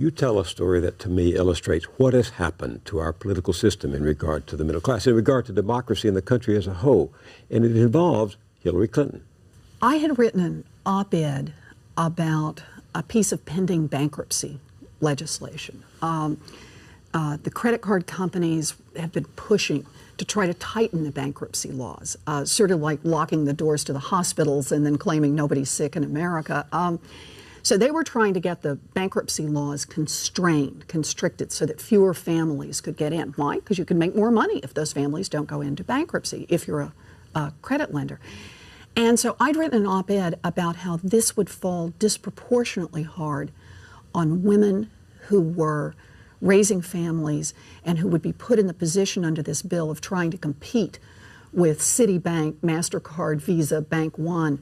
You tell a story that to me illustrates what has happened to our political system in regard to the middle class, in regard to democracy in the country as a whole, and it involves Hillary Clinton. I had written an op-ed about a piece of pending bankruptcy legislation. The credit card companies have been pushing to try to tighten the bankruptcy laws, sort of like locking the doors to the hospitals and then claiming nobody's sick in America. So they were trying to get the bankruptcy laws constricted, so that fewer families could get in. Why? Because you can make more money if those families don't go into bankruptcy, if you're a credit lender. And so I'd written an op-ed about how this would fall disproportionately hard on women who were raising families and who would be put in the position under this bill of trying to compete with Citibank, MasterCard, Visa, Bank One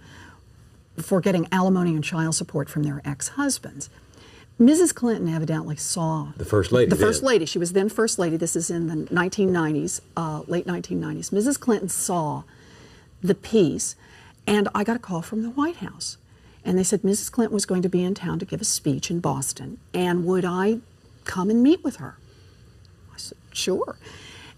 for getting alimony and child support from their ex-husbands. Mrs. Clinton evidently saw the First Lady. The First Lady. She was then First Lady. This is in the 1990s, late 1990s. Mrs. Clinton saw the piece, and I got a call from the White House. And they said Mrs. Clinton was going to be in town to give a speech in Boston, and would I come and meet with her? I said, sure.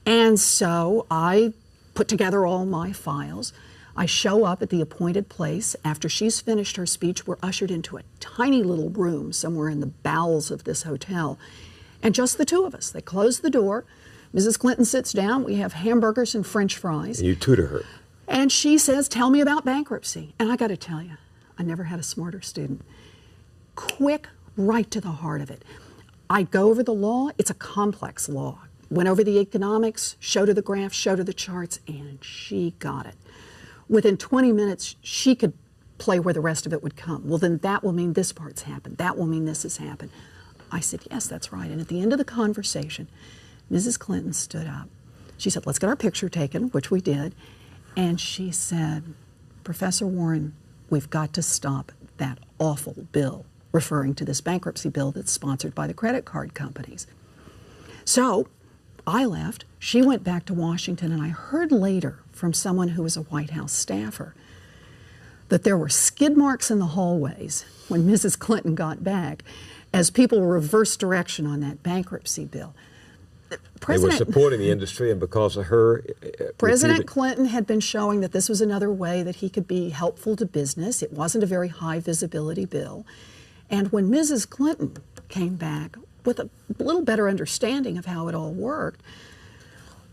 And so I put together all my files. I show up at the appointed place. After she's finished her speech, we're ushered into a tiny little room somewhere in the bowels of this hotel, and just the two of us. They close the door. Mrs. Clinton sits down. We have hamburgers and French fries. And you tutor her. And she says, tell me about bankruptcy. And I got to tell you, I never had a smarter student. Quick, right to the heart of it. I go over the law. It's a complex law. Went over the economics, showed her the graphs, showed her the charts, and she got it. Within 20 minutes, she could play where the rest of it would come. Well, then that will mean this part's happened. That will mean this has happened. I said, yes, that's right. And at the end of the conversation, Mrs. Clinton stood up. She said, let's get our picture taken, which we did. And she said, Professor Warren, we've got to stop that awful bill, referring to this bankruptcy bill that's sponsored by the credit card companies. So I left. She went back to Washington, and I heard later from someone who was a White House staffer that there were skid marks in the hallways when Mrs. Clinton got back as people reversed direction on that bankruptcy bill. They were supporting the industry, and because of her... President Clinton had been showing that this was another way that he could be helpful to business. It wasn't a very high visibility bill. And when Mrs. Clinton came back with a little better understanding of how it all worked,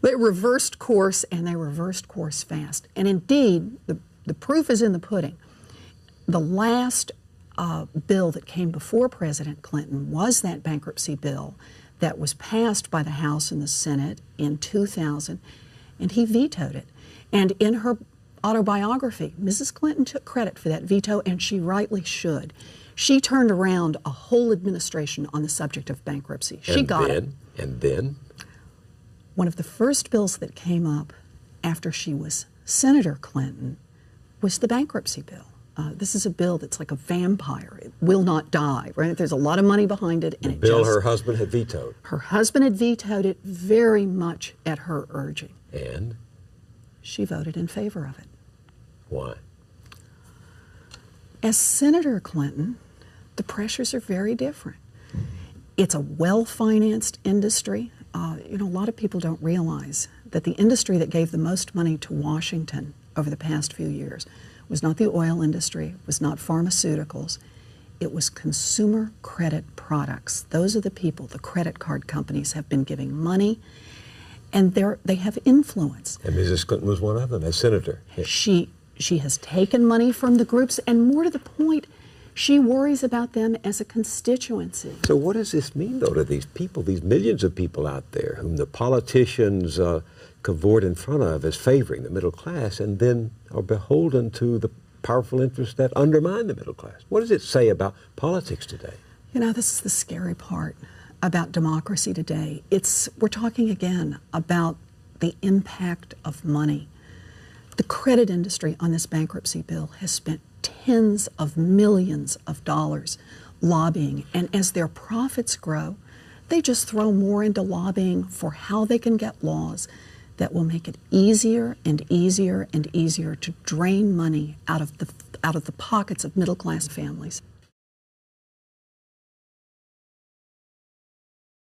they reversed course, and they reversed course fast. And indeed, the proof is in the pudding. The last bill that came before President Clinton was that bankruptcy bill that was passed by the House and the Senate in 2000, and he vetoed it. And in her autobiography, Mrs. Clinton took credit for that veto, and she rightly should. She turned around a whole administration on the subject of bankruptcy. She got it. And then? One of the first bills that came up after she was Senator Clinton was the bankruptcy bill. This is a bill that's like a vampire. It will not die, right? There's a lot of money behind it. And the bill her husband had vetoed. Her husband had vetoed it very much at her urging. And? She voted in favor of it. Why? As Senator Clinton, the pressures are very different. It's a well-financed industry. A lot of people don't realize that the industry that gave the most money to Washington over the past few years was not the oil industry, was not pharmaceuticals. It was consumer credit products. Those are the people the credit card companies have been giving money, and they have influence. And Mrs. Clinton was one of them, as senator. Yeah. She has taken money from the groups, and more to the point, she worries about them as a constituency. So what does this mean, though, to these people, these millions of people out there whom the politicians cavort in front of as favoring the middle class, and then are beholden to the powerful interests that undermine the middle class? What does it say about politics today? This is the scary part about democracy today. We're talking again about the impact of money. The credit industry on this bankruptcy bill has spent tens of millions of dollars lobbying, and as their profits grow, they just throw more into lobbying for how they can get laws that will make it easier and easier and easier to drain money out of the pockets of middle-class families.